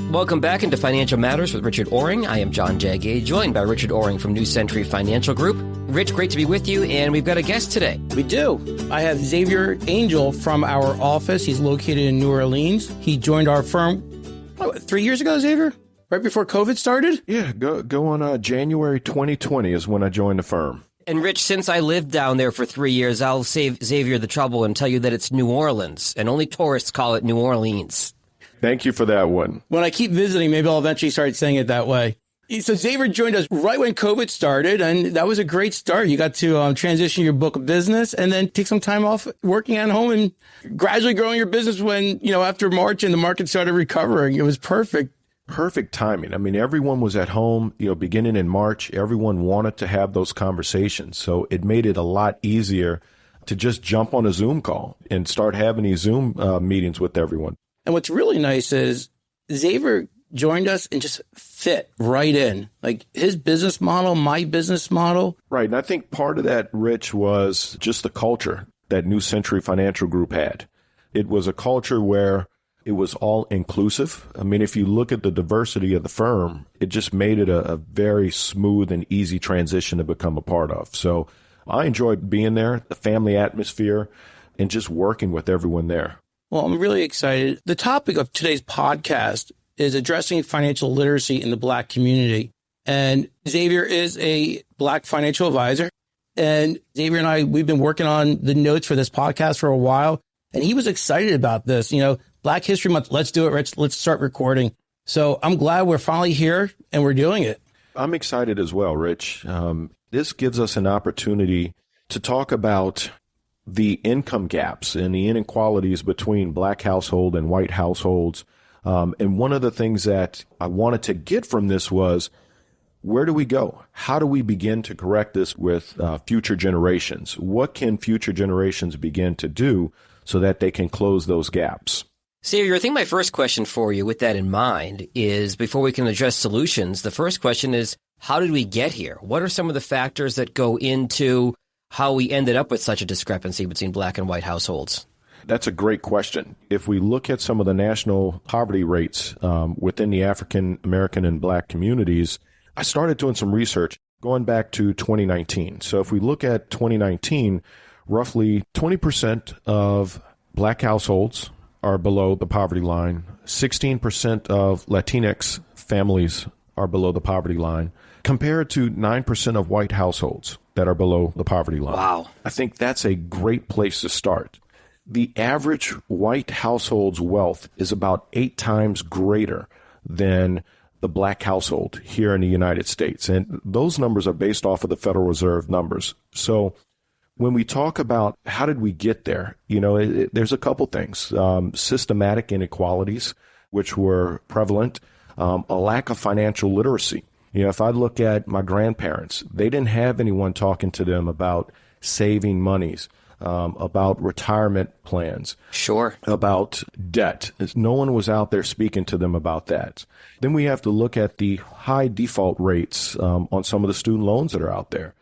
Welcome back into Financial Matters with Richard Oring. I am John Jagay, joined by Richard Oring from New Century Financial Group. Rich, great to be with you, and we've got a guest today. We do. I have Xavier Angel from our office. He's located in New Orleans. He joined our firm, 3 years ago, Xavier? Right before COVID started? Yeah, go on January 2020 is when I joined the firm. And Rich, since I lived down there for 3 years, I'll save Xavier the trouble and tell you that it's New Orleans, and only tourists call it New Orleans. Thank you for that one. When I keep visiting, maybe I'll eventually start saying it that way. So Xavier joined us right when COVID started, and that was a great start. You got to transition your book of business and then take some time off working at home and gradually growing your business when, after March and the market started recovering. It was perfect. Perfect timing. I mean, everyone was at home, beginning in March. Everyone wanted to have those conversations. So it made it a lot easier to just jump on a Zoom call and start having these Zoom meetings with everyone. And what's really nice is Xavier joined us and just fit right in. Like his business model, my business model. Right. And I think part of that, Rich, was just the culture that New Century Financial Group had. It was a culture where it was all inclusive. I mean, if you look at the diversity of the firm, it just made it a very smooth and easy transition to become a part of. So I enjoyed being there, the family atmosphere, and just working with everyone there. Well, I'm really excited. The topic of today's podcast is addressing financial literacy in the Black community. And Xavier is a Black financial advisor. And Xavier and I, we've been working on the notes for this podcast for a while. And he was excited about this. Black History Month, let's do it, Rich. Let's start recording. So I'm glad we're finally here and we're doing it. I'm excited as well, Rich. This gives us an opportunity to talk about the income gaps and the inequalities between Black household and white households. And one of the things that I wanted to get from this was, where do we go? How do we begin to correct this with future generations? What can future generations begin to do so that they can close those gaps? Xavier, I think my first question for you with that in mind is, before we can address solutions, the first question is, how did we get here? What are some of the factors that go into how we ended up with such a discrepancy between Black and white households? That's a great question. If we look at some of the national poverty rates within the African American and Black communities, I started doing some research going back to 2019. So if we look at 2019, roughly 20% of Black households are below the poverty line. 16% of Latinx families are below the poverty line, compared to 9% of white households that are below the poverty line. Wow. I think that's a great place to start. The average white household's wealth is about 8 times greater than the Black household here in the United States. And those numbers are based off of the Federal Reserve numbers. So when we talk about how did we get there, there's a couple things. Systematic inequalities, which were prevalent, a lack of financial literacy. If I look at my grandparents, they didn't have anyone talking to them about saving monies, about retirement plans. Sure. About debt. No one was out there speaking to them about that. Then we have to look at the high default rates on some of the student loans that are out there.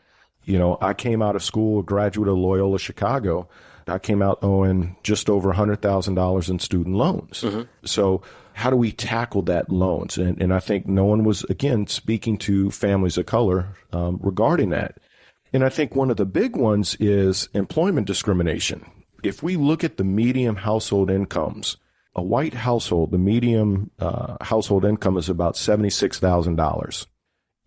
I came out of school, a graduate of Loyola Chicago. I came out owing just over $100,000 in student loans. Mm-hmm. So how do we tackle that loans? And I think no one was, again, speaking to families of color regarding that. And I think one of the big ones is employment discrimination. If we look at the median household incomes, a white household, the median household income is about $76,000.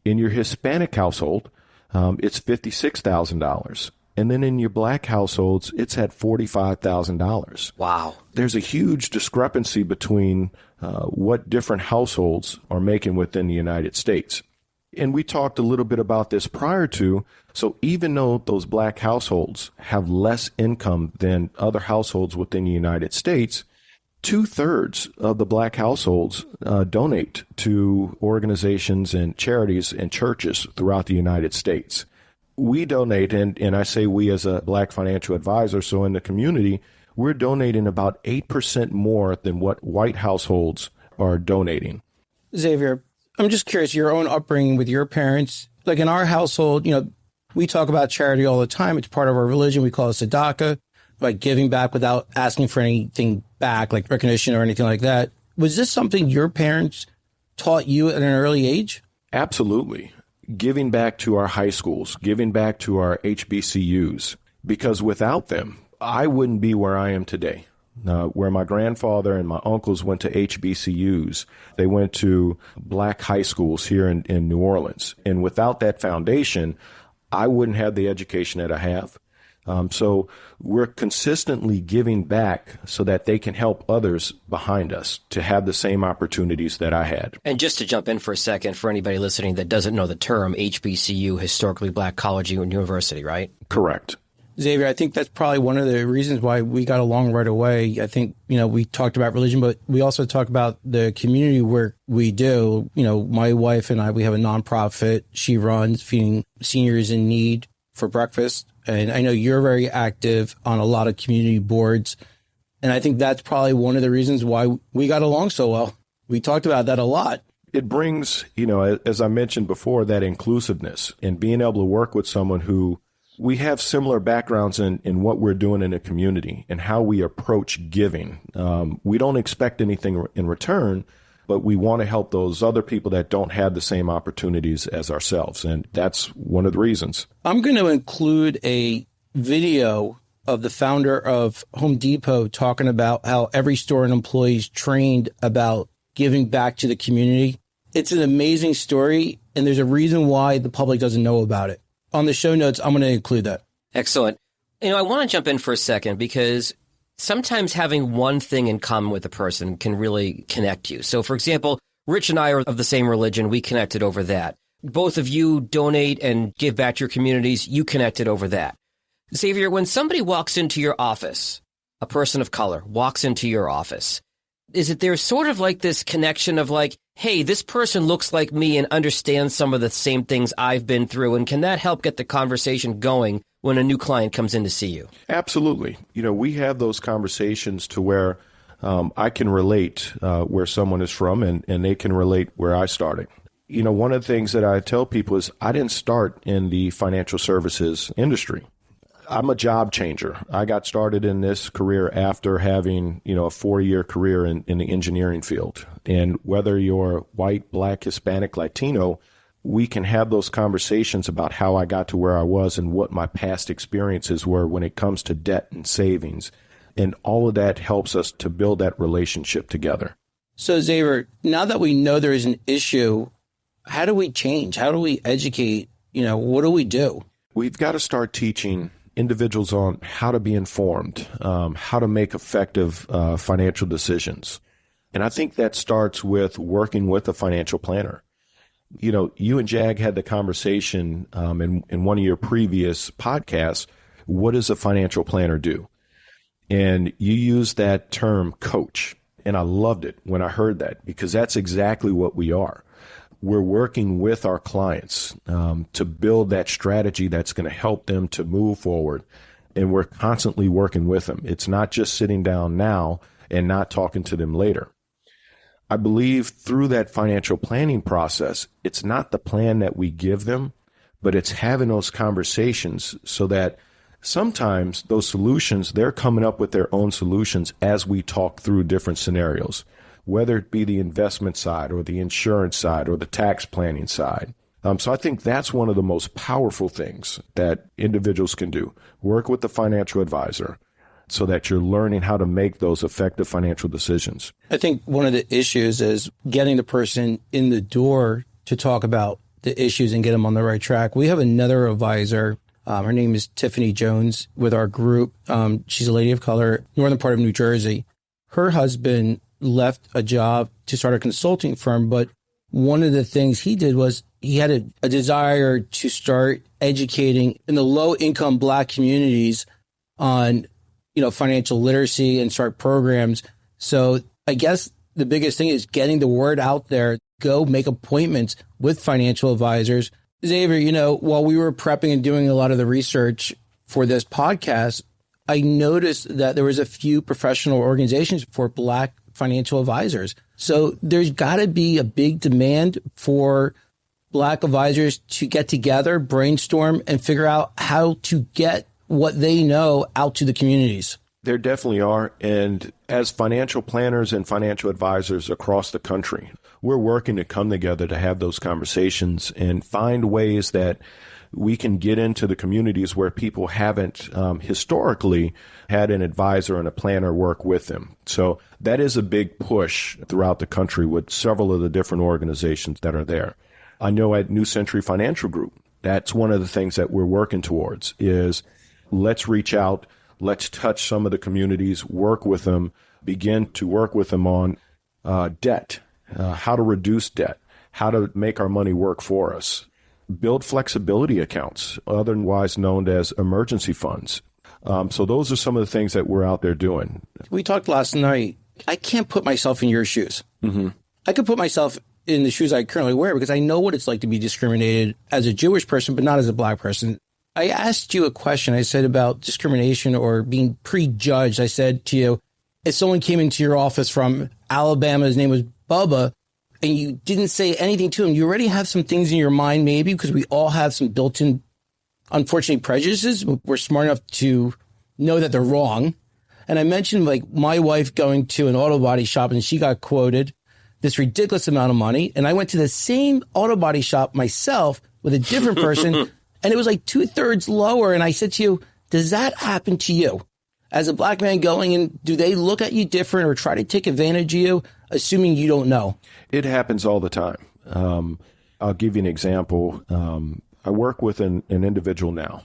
In your Hispanic household, it's $56,000. And then in your Black households, it's at $45,000. Wow. There's a huge discrepancy between what different households are making within the United States. And we talked a little bit about this prior to. So even though those Black households have less income than other households within the United States, 2/3 of the Black households donate to organizations and charities and churches throughout the United States. We donate, and I say we as a Black financial advisor, so in the community, we're donating about 8% more than what white households are donating. Xavier, I'm just curious, your own upbringing with your parents. Like in our household, we talk about charity all the time. It's part of our religion. We call it tzedakah, like giving back without asking for anything back, like recognition or anything like that. Was this something your parents taught you at an early age? Absolutely. Giving back to our high schools, giving back to our HBCUs, because without them, I wouldn't be where I am today. Where my grandfather and my uncles went to HBCUs, they went to black high schools here in New Orleans. And without that foundation, I wouldn't have the education that I have. So we're consistently giving back so that they can help others behind us to have the same opportunities that I had. And just to jump in for a second, for anybody listening that doesn't know the term HBCU, Historically Black College and University, right? Correct. Xavier, I think that's probably one of the reasons why we got along right away. I think, we talked about religion, but we also talk about the community work we do. My wife and I, we have a nonprofit she runs, feeding seniors in need for breakfast. And I know you're very active on a lot of community boards. And I think that's probably one of the reasons why we got along so well. We talked about that a lot. It brings, as I mentioned before, that inclusiveness and being able to work with someone who we have similar backgrounds in what we're doing in the community and how we approach giving. We don't expect anything in return, but we want to help those other people that don't have the same opportunities as ourselves. And that's one of the reasons. I'm going to include a video of the founder of Home Depot talking about how every store and employee is trained about giving back to the community. It's an amazing story, and there's a reason why the public doesn't know about it. On the show notes, I'm going to include that. Excellent. I want to jump in for a second because sometimes having one thing in common with a person can really connect you. So, for example, Rich and I are of the same religion. We connected over that. Both of you donate and give back to your communities. You connected over that. Xavier, when somebody walks into your office, a person of color walks into your office, is it there's sort of like this connection of like, hey, this person looks like me and understands some of the same things I've been through, and can that help get the conversation going when a new client comes in to see you? Absolutely. We have those conversations to where I can relate where someone is from and they can relate where I started. One of the things that I tell people is I didn't start in the financial services industry. I'm a job changer. I got started in this career after having, a 4-year career in the engineering field. And whether you're white, black, Hispanic, Latino, we can have those conversations about how I got to where I was and what my past experiences were when it comes to debt and savings. And all of that helps us to build that relationship together. So, Xavier, now that we know there is an issue, how do we change? How do we educate? What do we do? We've got to start teaching individuals on how to be informed, how to make effective financial decisions. And I think that starts with working with a financial planner. You and Jag had the conversation in one of your previous podcasts, what does a financial planner do? And you used that term coach. And I loved it when I heard that, because that's exactly what we are. We're working with our clients to build that strategy that's going to help them to move forward. And we're constantly working with them. It's not just sitting down now and not talking to them later. I believe through that financial planning process, it's not the plan that we give them, but it's having those conversations so that sometimes those solutions, they're coming up with their own solutions as we talk through different scenarios, whether it be the investment side or the insurance side or the tax planning side. So I think that's one of the most powerful things that individuals can do. Work with the financial advisor so that you're learning how to make those effective financial decisions. I think one of the issues is getting the person in the door to talk about the issues and get them on the right track. We have another advisor. Her name is Tiffany Jones with our group. She's a lady of color, northern part of New Jersey. Her husband left a job to start a consulting firm, but one of the things he did was he had a desire to start educating in the low-income Black communities on, financial literacy and start programs. So I guess the biggest thing is getting the word out there. Go make appointments with financial advisors. Xavier, while we were prepping and doing a lot of the research for this podcast, I noticed that there was a few professional organizations for Black financial advisors. So there's got to be a big demand for Black advisors to get together, brainstorm, and figure out how to get what they know out to the communities. There definitely are. And as financial planners and financial advisors across the country, we're working to come together to have those conversations and find ways that we can get into the communities where people haven't historically had an advisor and a planner work with them. So that is a big push throughout the country with several of the different organizations that are there. I know at New Century Financial Group, that's one of the things that we're working towards is let's reach out, let's touch some of the communities, work with them, begin to work with them on debt, how to reduce debt, how to make our money work for us, build flexibility accounts, otherwise known as emergency funds. So those are some of the things that we're out there doing. We talked last night. I can't put myself in your shoes. Mm-hmm. I could put myself in the shoes I currently wear because I know what it's like to be discriminated as a Jewish person, but not as a black person. I asked you a question. I said about discrimination or being prejudged. I said to you, if someone came into your office from Alabama, his name was Bubba, and you didn't say anything to him, you already have some things in your mind, maybe, because we all have some built-in, unfortunately, prejudices. We're smart enough to know that they're wrong. And I mentioned, like, my wife going to an auto body shop, and she got quoted this ridiculous amount of money. And I went to the same auto body shop myself with a different person, and it was like 2/3 lower. And I said to you, does that happen to you? As a black man going in, do they look at you different or try to take advantage of you, assuming you don't know? It happens all the time. I'll give you an example. I work with an individual now.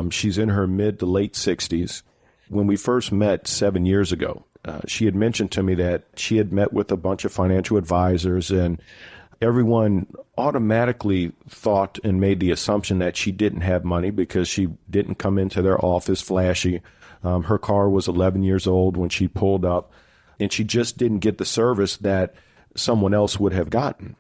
She's in her mid to late 60s. When we first met 7 years ago, she had mentioned to me that she had met with a bunch of financial advisors, and everyone automatically thought and made the assumption that she didn't have money because she didn't come into their office flashy. Her car was 11 years old when she pulled up, and she just didn't get the service that someone else would have gotten.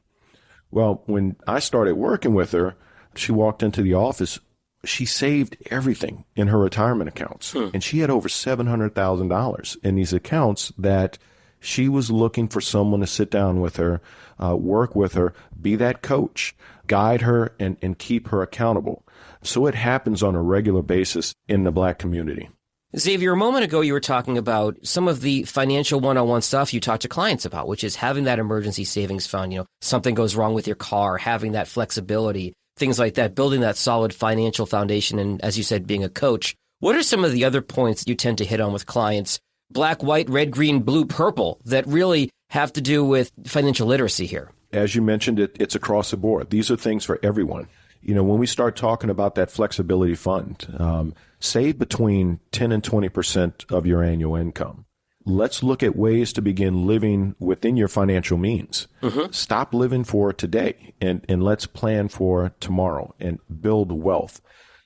Well, when I started working with her, she walked into the office. She saved everything in her retirement accounts, and she had over $700,000 in these accounts that she was looking for someone to sit down with her, work with her, be that coach, guide her, and keep her accountable. So it happens on a regular basis in the black community. Xavier, a moment ago, you were talking about some of the financial one-on-one stuff you talk to clients about, which is having that emergency savings fund. You know, something goes wrong with your car, having that flexibility, things like that, building that solid financial foundation. And as you said, being a coach. What are some of the other points you tend to hit on with clients, black, white, red, green, blue, purple, that really have to do with financial literacy here? As you mentioned, it's across the board. These are things for everyone. You know, when we start talking about that flexibility fund, save between 10 and 20% of your annual income. Let's look at ways to begin living within your financial means. Mm-hmm. Stop living for today and let's plan for tomorrow and build wealth.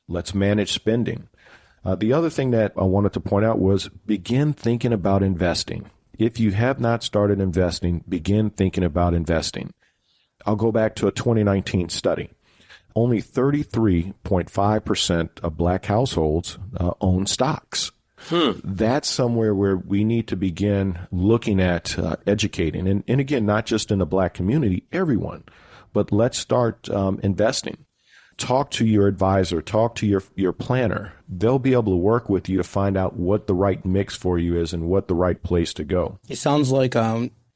Let's manage spending. The other thing that I wanted to point out was begin thinking about investing. If you have not started investing, begin thinking about investing. I'll go back to a 2019 study. Only 33.5% of black households own stocks. That's somewhere where we need to begin looking at educating. And again, not just in the black community, everyone. But let's start investing. Talk to your advisor. Talk to your planner. They'll be able to work with you to find out what the right mix for you is and what the right place to go. It sounds like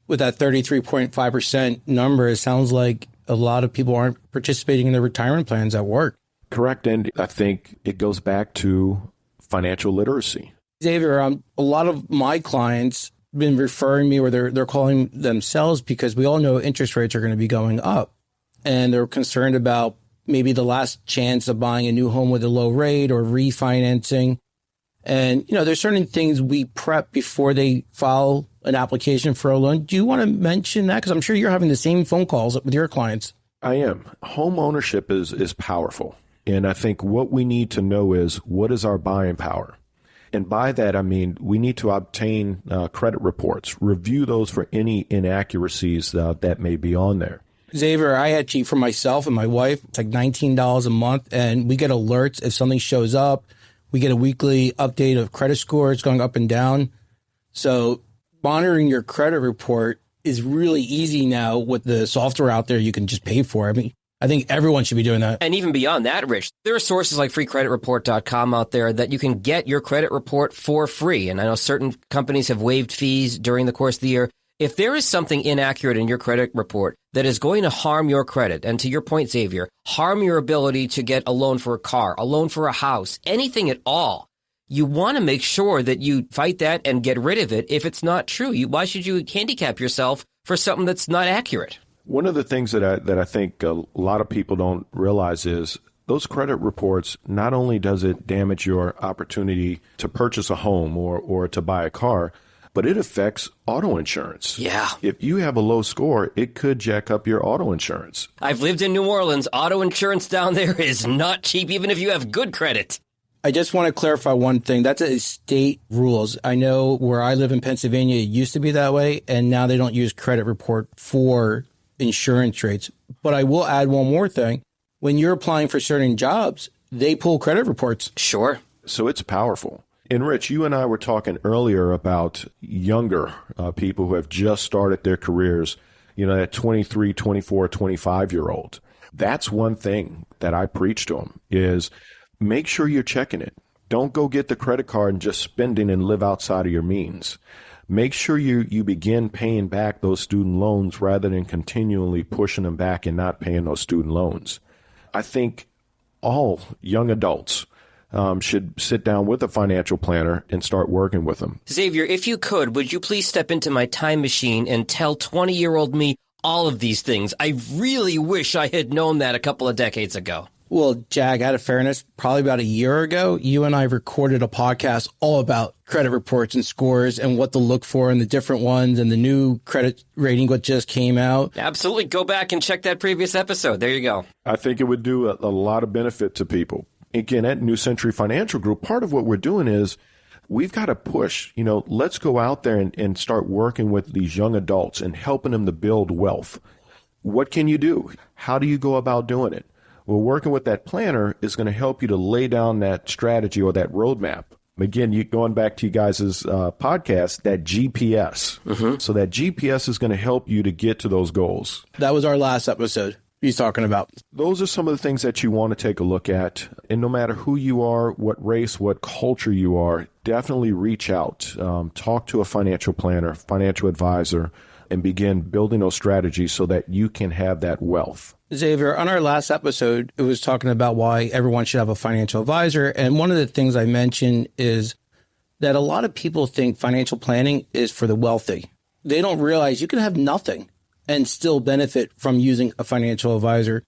with that 33.5% number, it sounds like a lot of people aren't participating in their retirement plans at work. Correct. And I think it goes back to financial literacy. Xavier, a lot of my clients have been referring me, or they're calling themselves, because we all know interest rates are going to be going up. And they're concerned about maybe the last chance of buying a new home with a low rate or refinancing. And, you know, there's certain things we prep before they file an application for a loan. Do you want to mention that? Because I'm sure you're having the same phone calls with your clients. I am. Home ownership is powerful. And I think what we need to know is, what is our buying power? And by that, I mean, we need to obtain credit reports, review those for any inaccuracies that may be on there. Xavier, I actually, for myself and my wife, it's like $19 a month, and we get alerts if something shows up. We get a weekly update of credit scores going up and down. So monitoring your credit report is really easy now with the software out there you can just pay for. I mean, I think everyone should be doing that. And even beyond that, Rich, there are sources like freecreditreport.com out there that you can get your credit report for free. And I know certain companies have waived fees during the course of the year. If there is something inaccurate in your credit report that is going to harm your credit, and to your point, Xavier, harm your ability to get a loan for a car, a loan for a house, anything at all, you want to make sure that you fight that and get rid of it if it's not true. Why should you handicap yourself for something that's not accurate? One of the things that I think a lot of people don't realize is those credit reports, not only does it damage your opportunity to purchase a home or to buy a car, but it affects auto insurance. Yeah. If you have a low score, it could jack up your auto insurance. I've lived in New Orleans. Auto insurance down there is not cheap, even if you have good credit. I just want to clarify one thing. That's a state rules. I know where I live in Pennsylvania, it used to be that way, and now they don't use credit report for insurance rates. But I will add one more thing. When you're applying for certain jobs, they pull credit reports. Sure. So it's powerful. And Rich, you and I were talking earlier about younger people who have just started their careers, that 23, 24, 25-year-old. That's one thing that I preach to them is make sure you're checking it. Don't go get the credit card and just spending and live outside of your means. Make sure you begin paying back those student loans rather than continually pushing them back and not paying those student loans. I think all young adults should sit down with a financial planner and start working with them. Xavier, if you could, would you please step into my time machine and tell 20-year-old me all of these things? I really wish I had known that a couple of decades ago. Well, Jag, out of fairness, probably about a year ago, you and I recorded a podcast all about credit reports and scores and what to look for and the different ones and the new credit rating what just came out. Absolutely. Go back and check that previous episode. There you go. I think it would do a lot of benefit to people. Again, at New Century Financial Group, part of what we're doing is we've got to push, let's go out there and start working with these young adults and helping them to build wealth. What can you do? How do you go about doing it? Well, working with that planner is going to help you to lay down that strategy or that roadmap. Again, going back to you guys' podcast, that GPS. Mm-hmm. So that GPS is going to help you to get to those goals. That was our last episode he's talking about. Those are some of the things that you want to take a look at. And no matter who you are, what race, what culture you are, definitely reach out. Talk to a financial planner, financial advisor, and begin building those strategies so that you can have that wealth. Xavier, on our last episode, it was talking about why everyone should have a financial advisor. And one of the things I mentioned is that a lot of people think financial planning is for the wealthy. They don't realize you can have nothing and still benefit from using a financial advisor.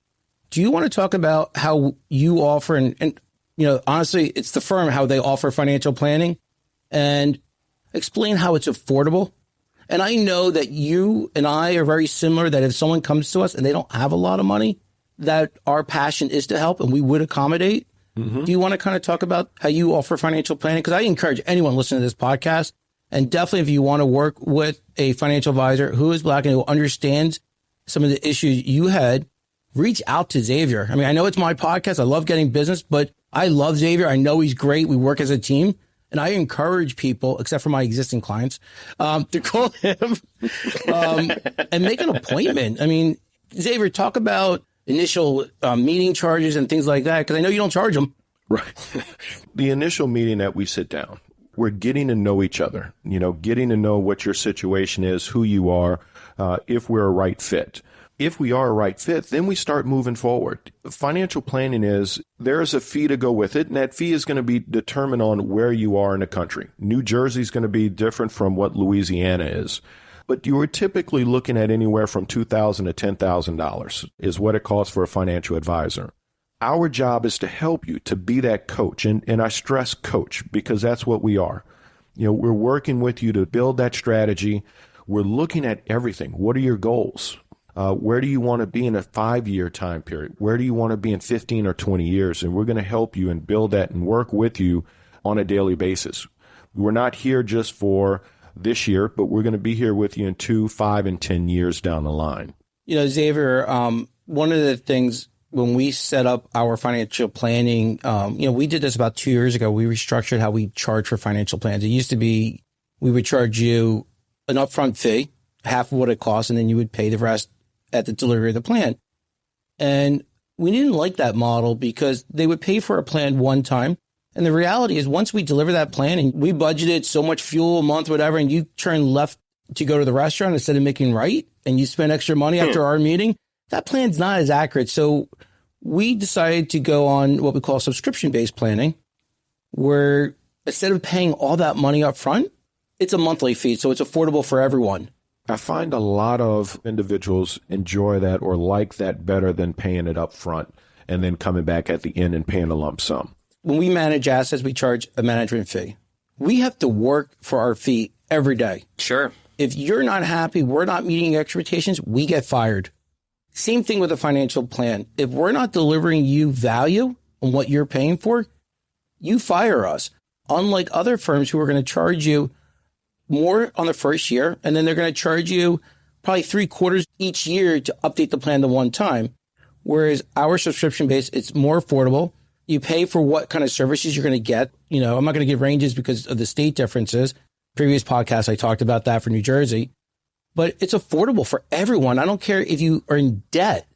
Do you want to talk about how you offer, and honestly, it's the firm, how they offer financial planning, and explain how it's affordable? And I know that you and I are very similar, that if someone comes to us and they don't have a lot of money, that our passion is to help and we would accommodate. Mm-hmm. Do you want to kind of talk about how you offer financial planning? Because I encourage anyone listening to this podcast, and definitely if you want to work with a financial advisor who is Black and who understands some of the issues you had, reach out to Xavier. I mean, I know it's my podcast. I love getting business, but I love Xavier. I know he's great. We work as a team. And I encourage people, except for my existing clients, to call him and make an appointment. I mean, Xavier, talk about initial meeting charges and things like that, because I know you don't charge them. Right. The initial meeting that we sit down, we're getting to know each other, getting to know what your situation is, who you are, if we're a right fit. If we are a right fit, then we start moving forward. Financial planning there is a fee to go with it, and that fee is going to be determined on where you are in the country. New Jersey is going to be different from what Louisiana is. But you are typically looking at anywhere from $2,000 to $10,000 is what it costs for a financial advisor. Our job is to help you to be that coach, and I stress coach because that's what we are. We're working with you to build that strategy. We're looking at everything. What are your goals? Where do you want to be in a 5-year time period? Where do you want to be in 15 or 20 years? And we're going to help you and build that and work with you on a daily basis. We're not here just for this year, but we're going to be here with you in 2, 5, and 10 years down the line. Xavier, one of the things when we set up our financial planning, we did this about 2 years ago. We restructured how we charge for financial plans. It used to be we would charge you an upfront fee, half of what it costs, and then you would pay the rest at the delivery of the plan. And we didn't like that model because they would pay for a plan one time. And the reality is once we deliver that plan and we budgeted so much fuel a month, whatever, and you turn left to go to the restaurant instead of making right and you spend extra money after our meeting, that plan's not as accurate. So we decided to go on what we call subscription-based planning, where instead of paying all that money up front, it's a monthly fee. So it's affordable for everyone. I find a lot of individuals enjoy that or like that better than paying it up front and then coming back at the end and paying a lump sum. When we manage assets, we charge a management fee. We have to work for our fee every day. Sure. If you're not happy, we're not meeting your expectations, we get fired. Same thing with a financial plan. If we're not delivering you value on what you're paying for, you fire us. Unlike other firms who are going to charge you more on the first year, and then they're going to charge you probably 3/4 each year to update the plan to one time. Whereas our subscription base, it's more affordable. You pay for what kind of services you're going to get. You know, I'm not going to give ranges because of the state differences. Previous podcast, I talked about that for New Jersey. But it's affordable for everyone. I don't care if you are in debt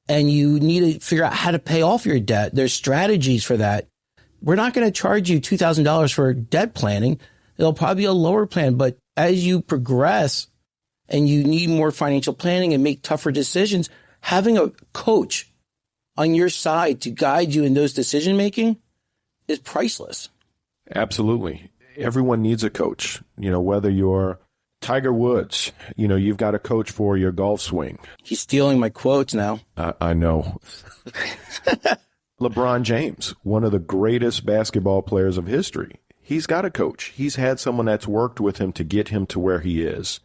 and you need to figure out how to pay off your debt. There's strategies for that. We're not going to charge you $2,000 for debt planning. It'll probably be a lower plan. But as you progress and you need more financial planning and make tougher decisions, having a coach on your side to guide you in those decision making is priceless. Absolutely. Everyone needs a coach, you know, whether you're Tiger Woods, you know, you've got a coach for your golf swing. He's stealing my quotes now. I know. LeBron James, one of the greatest basketball players of history. He's got a coach. He's had someone that's worked with him to get him to where he is.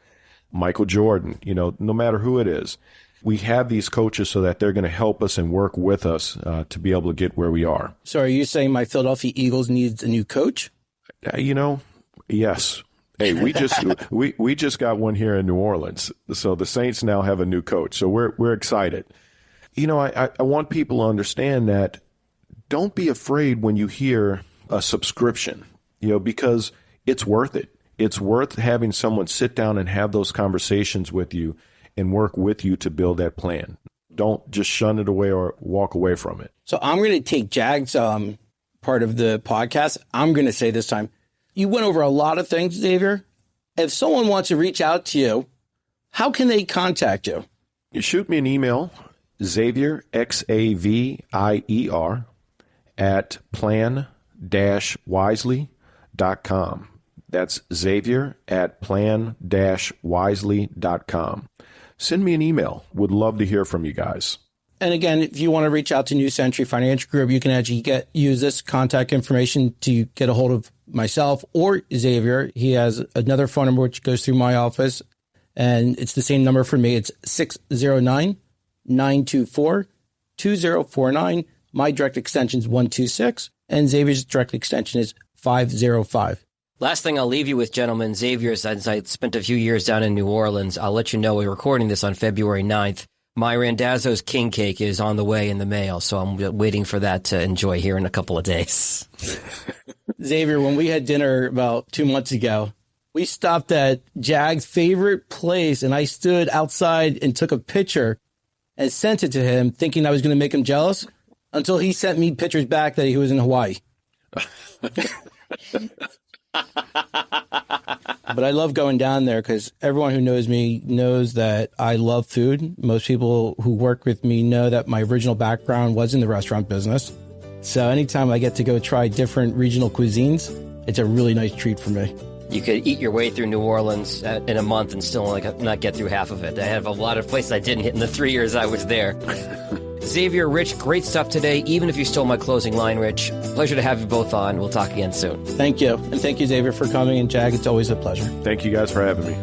Michael Jordan, you know, no matter who it is. We have these coaches so that they're going to help us and work with us to be able to get where we are. So are you saying my Philadelphia Eagles needs a new coach? You know, yes. Hey, we just got one here in New Orleans. So the Saints now have a new coach. So we're excited. You know, I want people to understand that don't be afraid when you hear a subscription, you know, because it's worth it. It's worth having someone sit down and have those conversations with you and work with you to build that plan. Don't just shun it away or walk away from it. So I'm going to take Jag's part of the podcast. I'm going to say this time, you went over a lot of things, Xavier. If someone wants to reach out to you, how can they contact you? You shoot me an email, Xavier, Xavier, at plan-wisely.com. That's Xavier at plan-wisely.com. Send me an email. Would love to hear from you guys. And again, if you want to reach out to New Century Financial Group, you can actually use this contact information to get a hold of myself or Xavier. He has another phone number which goes through my office, and it's the same number for me. It's 609-924-2049. My direct extension is 126, and Xavier's direct extension is 505. Last thing I'll leave you with, gentlemen, Xavier, since I spent a few years down in New Orleans, I'll let you know we're recording this on February 9th. My Randazzo's King Cake is on the way in the mail, so I'm waiting for that to enjoy here in a couple of days. Xavier, when we had dinner about 2 months ago, we stopped at Jag's favorite place, and I stood outside and took a picture and sent it to him, thinking I was going to make him jealous, until he sent me pictures back that he was in Hawaii. But I love going down there because everyone who knows me knows that I love food. Most people who work with me know that my original background was in the restaurant business. So anytime I get to go try different regional cuisines, it's a really nice treat for me. You could eat your way through New Orleans in a month and still not get through half of it. I have a lot of places I didn't hit in the 3 years I was there. Xavier, Rich, great stuff today, even if you stole my closing line, Rich. Pleasure to have you both on. We'll talk again soon. Thank you. And thank you, Xavier, for coming. And Jag, it's always a pleasure. Thank you guys for having me.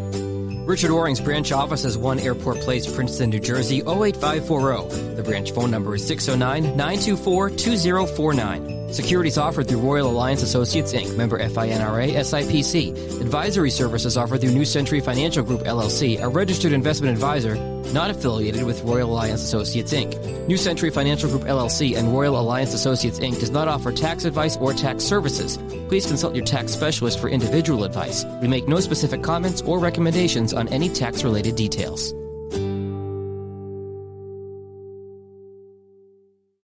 Richard Oring's branch office is 1 Airport Place, Princeton, New Jersey, 08540. The branch phone number is 609-924-2049. Securities offered through Royal Alliance Associates, Inc., member FINRA, SIPC. Advisory services offered through New Century Financial Group, LLC, a registered investment advisor, not affiliated with Royal Alliance Associates, Inc. New Century Financial Group, LLC and Royal Alliance Associates, Inc. does not offer tax advice or tax services. Please consult your tax specialist for individual advice. We make no specific comments or recommendations on any tax-related details.